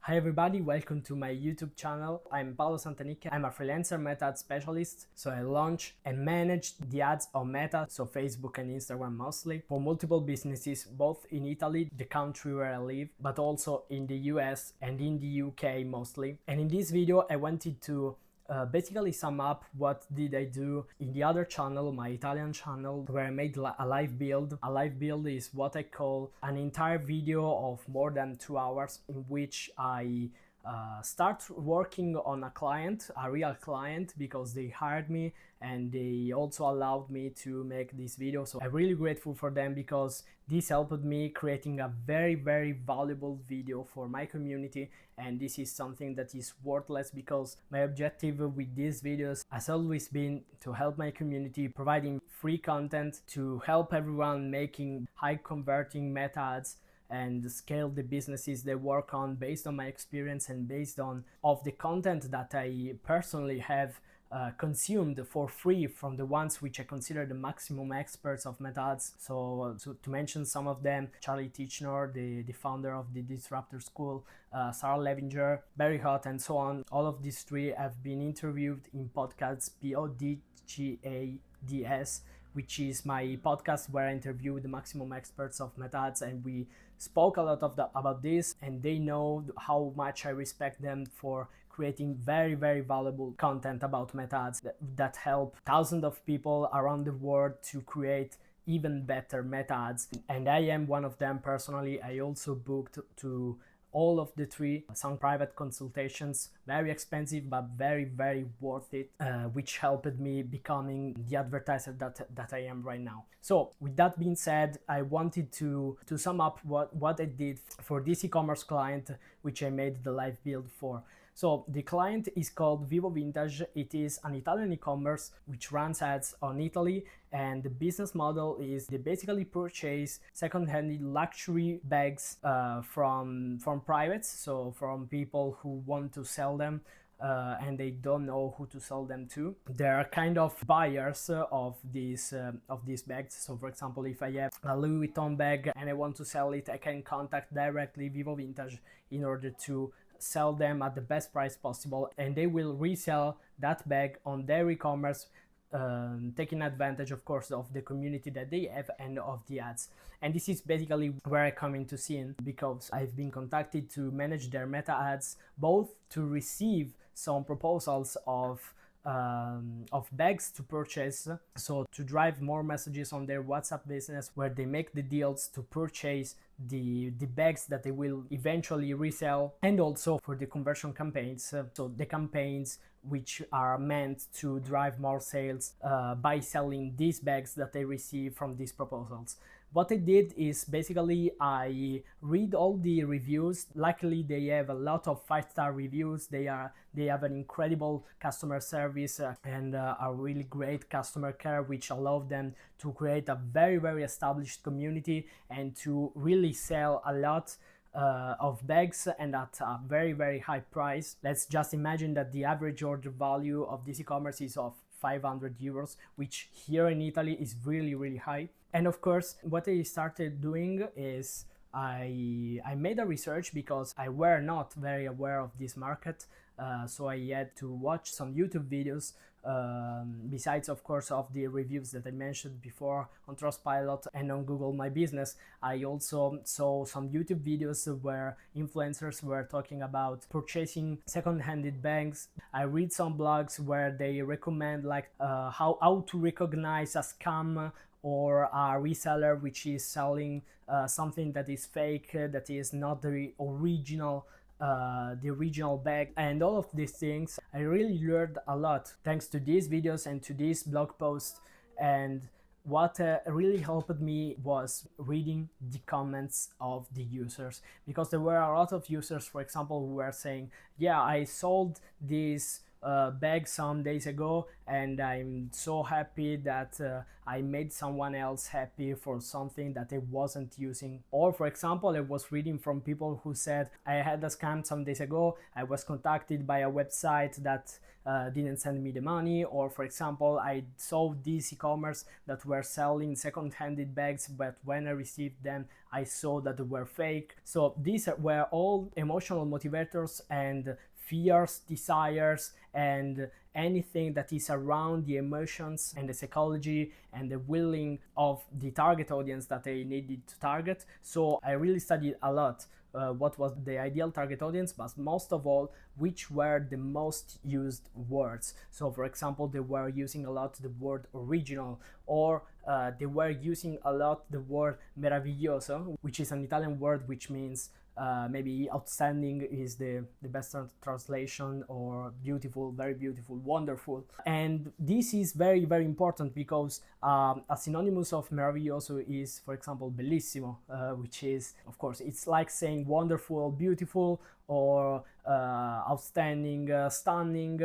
Hi everybody, welcome to my YouTube channel. I'm Paolo Santanicchia. I'm a freelancer Meta ad specialist. So I launch and manage the ads on Meta, so Facebook and Instagram mostly, for multiple businesses, both in Italy, the country where I live, but also in the US and in the UK mostly. And in this video, I wanted to basically sum up what did I do in the other channel, my Italian channel, where I made a live build. A live build is what I call an entire video of more than 2 hours in which I start working on a client, a real client, because they hired me and they also allowed me to make this video. So I'm really grateful for them because this helped me creating a very valuable video for my community, and this is something that is worthless because my objective with these videos has always been to help my community, providing free content to help everyone making high converting meta ads and scale the businesses they work on based on my experience and based on the content that I personally have consumed for free from the ones which I consider the maximum experts of meta ads. So to mention some of them: Charlie Tichenor, the founder of the Disruptor School, Sarah Levinger, Barry Hott, and so on. All of these three have been interviewed in podcasts, PODGADS, which is my podcast where I interview the maximum experts of meta ads, and we spoke a lot about this, and they know how much I respect them for creating very valuable content about meta ads that help thousands of people around the world to create even better meta ads. And I am one of them personally. I also booked to all of the three some private consultations, very expensive but very worth it, which helped me becoming the advertiser that I am right now. So with that being said, I wanted to sum up what I did for this e-commerce client which I made the live build for. So the client is called Vivo Vintage. It is an Italian e-commerce which runs ads on Italy, and the business model is they basically purchase second-hand luxury bags from privates, so from people who want to sell them and they don't know who to sell them to. They're kind of buyers of these bags. So for example, if I have a Louis Vuitton bag and I want to sell it, I can contact directly Vivo Vintage in order to sell them at the best price possible, and they will resell that bag on their e-commerce, taking advantage of course of the community that they have and of the ads. And this is basically where I come into scene, because I've been contacted to manage their meta ads, both to receive some proposals of bags to purchase, so to drive more messages on their WhatsApp business where they make the deals to purchase the bags that they will eventually resell, and also for the conversion campaigns, so the campaigns which are meant to drive more sales by selling these bags that they receive from these proposals. What I did is basically I read all the reviews. Luckily, they have a lot of 5-star reviews. They have an incredible customer service and a really great customer care, which allowed them to create a very established community and to really sell a lot of bags, and at a very high price. Let's just imagine that the average order value of this e-commerce is of 500 euros, which here in Italy is really high. And of course, what I started doing is I made a research, because I were not very aware of this market. So I had to watch some YouTube videos, besides of course of the reviews that I mentioned before on Trustpilot and on Google My Business. I also saw some YouTube videos where influencers were talking about purchasing second-handed bags. I read some blogs where they recommend like how to recognize a scam or a reseller which is selling something that is fake, that is not the original bag. And all of these things, I really learned a lot thanks to these videos and to these blog posts. And what really helped me was reading the comments of the users, because there were a lot of users, for example, who were saying, yeah, I sold this bag some days ago, and I'm so happy that I made someone else happy for something that I wasn't using. Or for example, I was reading from people who said, I had a scam some days ago, I was contacted by a website that didn't send me the money. Or for example, I saw this e-commerce that were selling second-handed bags, but when I received them I saw that they were fake. So these were all emotional motivators and fears, desires, and anything that is around the emotions and the psychology and the willing of the target audience that I needed to target. So I really studied a lot what was the ideal target audience, but most of all, which were the most used words. So for example, they were using a lot the word original, or they were using a lot the word meraviglioso, which is an Italian word which means maybe outstanding is the best translation, or beautiful, very beautiful, wonderful. And this is very, very important because a synonymous of meraviglioso is, for example, bellissimo, which is, of course, it's like saying wonderful, beautiful, or outstanding, stunning,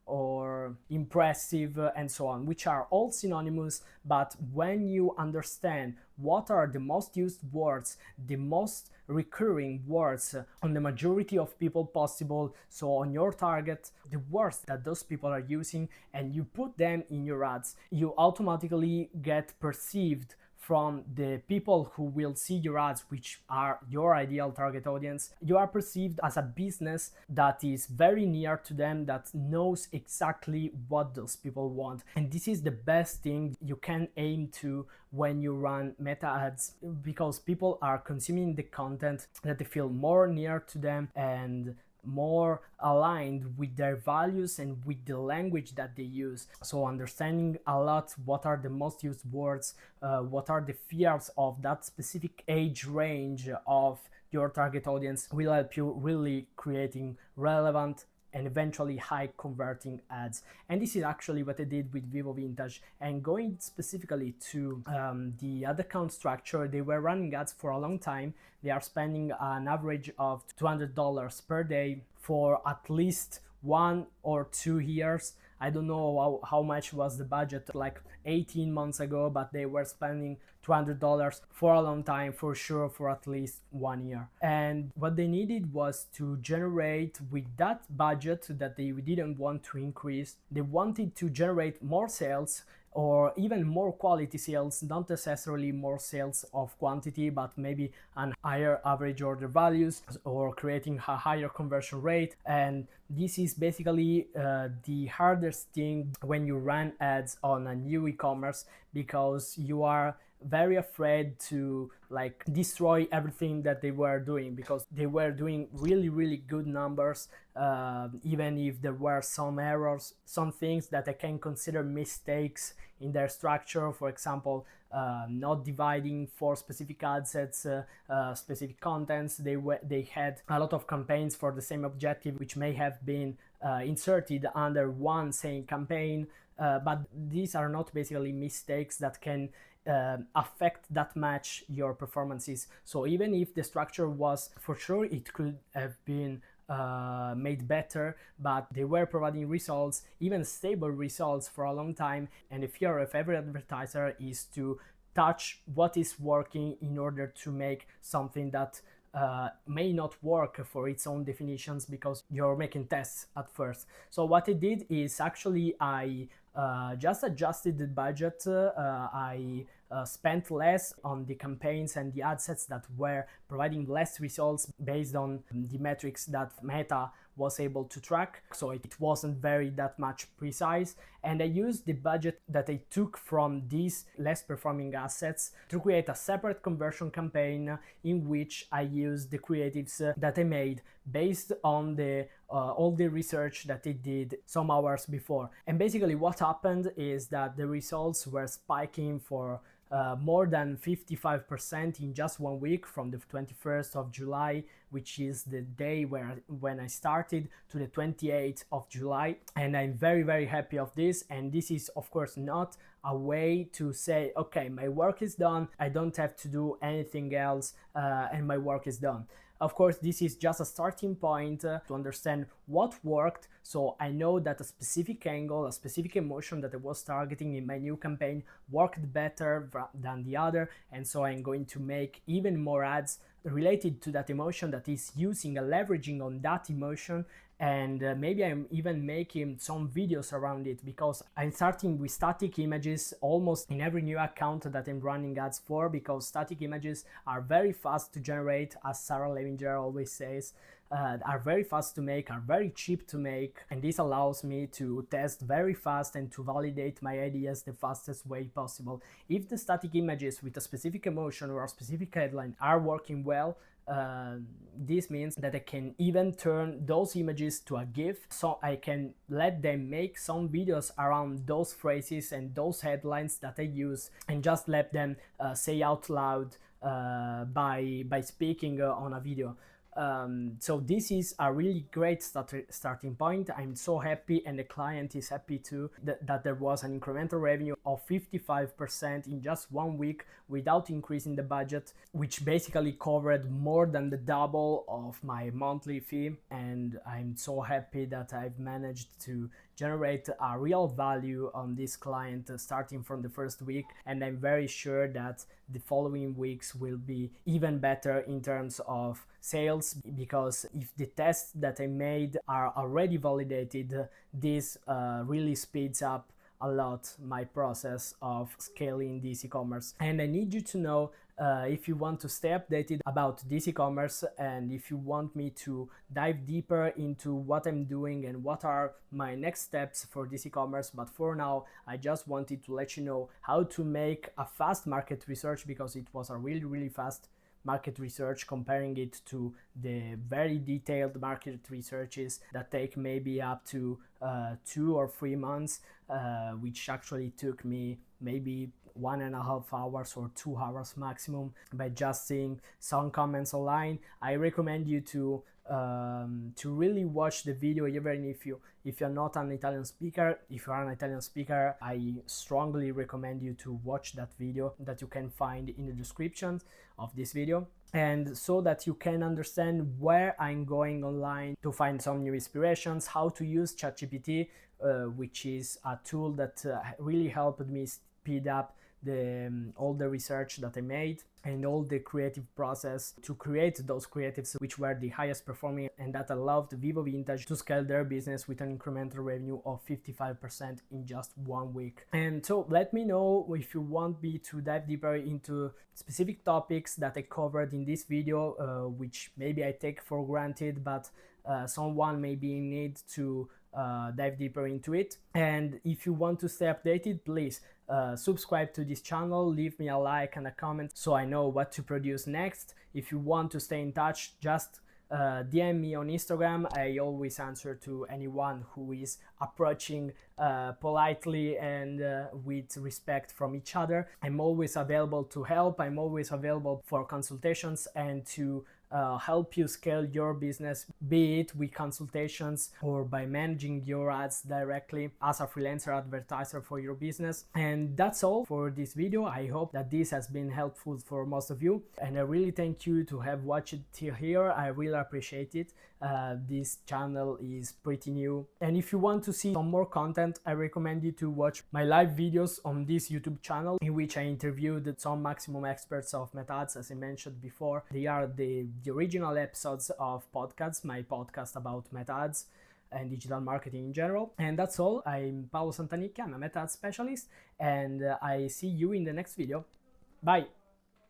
or impressive, and so on, which are all synonymous. But when you understand what are the most used words, the most recurring words on the majority of people possible, so on your target, the words that those people are using, and you put them in your ads, you automatically get perceived from the people who will see your ads, which are your ideal target audience. You are perceived as a business that is very near to them, that knows exactly what those people want. And this is the best thing you can aim to when you run meta ads, because people are consuming the content that they feel more near to them and more aligned with their values and with the language that they use. So understanding a lot what are the most used words, what are the fears of that specific age range of your target audience will help you really creating relevant and eventually high converting ads. And this is actually what I did with Vivo Vintage. And going specifically to the ad account structure, they were running ads for a long time. They are spending an average of $200 per day for at least 1 or 2 years. I don't know how much was the budget like 18 months ago, but they were spending $200 for a long time, for sure, for at least 1 year. And what they needed was to generate with that budget that they didn't want to increase. They wanted to generate more sales, or even more quality sales, not necessarily more sales of quantity, but maybe an higher average order values, or creating a higher conversion rate. And this is basically the hardest thing when you run ads on a new e-commerce, because you are very afraid to like destroy everything that they were doing, because they were doing really, really good numbers, even if there were some errors, some things that I can consider mistakes in their structure. For example, not dividing for specific ad sets, specific contents. They had a lot of campaigns for the same objective, which may have been inserted under one same campaign, but these are not basically mistakes that can affect that much your performances. So even if the structure was, for sure it could have been made better, but they were providing results, even stable results, for a long time. And the fear of every advertiser is to touch what is working in order to make something that may not work for its own definitions, because you're making tests at first. So what I did is actually I just adjusted the budget. I spent less on the campaigns and the ad sets that were providing less results based on the metrics that Meta was able to track. So it wasn't very that much precise. And I used the budget that I took from these less performing assets to create a separate conversion campaign in which I used the creatives that I made based on the all the research that I did some hours before. And basically what happened is that the results were spiking for more than 55% in just 1 week, from the 21st of July, which is the day when I started, to the 28th of July. And I'm very, very happy of this. And this is, of course, not a way to say, okay, my work is done, I don't have to do anything else, and my work is done. Of course, this is just a starting point to understand what worked. So I know that a specific angle, a specific emotion that I was targeting in my new campaign worked better than the other. And so I'm going to make even more ads related to that emotion that is using and leveraging on that emotion. And maybe I'm even making some videos around it, because I'm starting with static images almost in every new account that I'm running ads for, because static images are very fast to generate, as Sarah Levinger always says, are very fast to make, are very cheap to make, and this allows me to test very fast and to validate my ideas the fastest way possible. If the static images with a specific emotion or a specific headline are working well, this means that I can even turn those images to a GIF, so I can let them make some videos around those phrases and those headlines that I use, and just let them say out loud by speaking on a video. So this is a really great starting point. I'm so happy, and the client is happy too, that there was an incremental revenue of 55% in just 1 week without increasing the budget, which basically covered more than the double of my monthly fee. And I'm so happy that I've managed to generate a real value on this client starting from the first week, and I'm very sure that the following weeks will be even better in terms of sales, because if the tests that I made are already validated, this really speeds up a lot my process of scaling this e-commerce. And I need you to know, if you want to stay updated about this e-commerce, and if you want me to dive deeper into what I'm doing and what are my next steps for this e-commerce. But for now, I just wanted to let you know how to make a fast market research, because it was a really fast market research, comparing it to the very detailed market researches that take maybe up to 2 or 3 months, which actually took me maybe 1.5 hours or 2 hours maximum by just seeing some comments online. I recommend you to really watch the video, even if you're not an Italian speaker. If you are an Italian speaker, I strongly recommend you to watch that video that you can find in the description of this video, and so that you can understand where I'm going online to find some new inspirations, how to use ChatGPT, which is a tool that really helped me speed up all the research that I made and all the creative process to create those creatives which were the highest performing, and that allowed Vivo Vintage to scale their business with an incremental revenue of 55% in just 1 week. And so let me know if you want me to dive deeper into specific topics that I covered in this video, which maybe I take for granted, but someone may be in need to dive deeper into it. And if you want to stay updated, please subscribe to this channel, leave me a like and a comment so I know what to produce next. If you want to stay in touch, just DM me on Instagram. I always answer to anyone who is approaching politely and with respect from each other. I'm always available to help. I'm always available for consultations and to help you scale your business, be it with consultations or by managing your ads directly as a freelancer advertiser for your business. And that's all for this video. I hope that this has been helpful for most of you, and I really thank you to have watched it till here. I really appreciate it. This channel is pretty new, and if you want to see some more content, I recommend you to watch my live videos on this YouTube channel, in which I interviewed some maximum experts of Meta Ads, as I mentioned before. They are the original episodes of podcasts, my podcast about Meta Ads and digital marketing in general. And that's all. I'm Paolo Santanicchia, I'm a Meta Ads specialist, and I see you in the next video. Bye!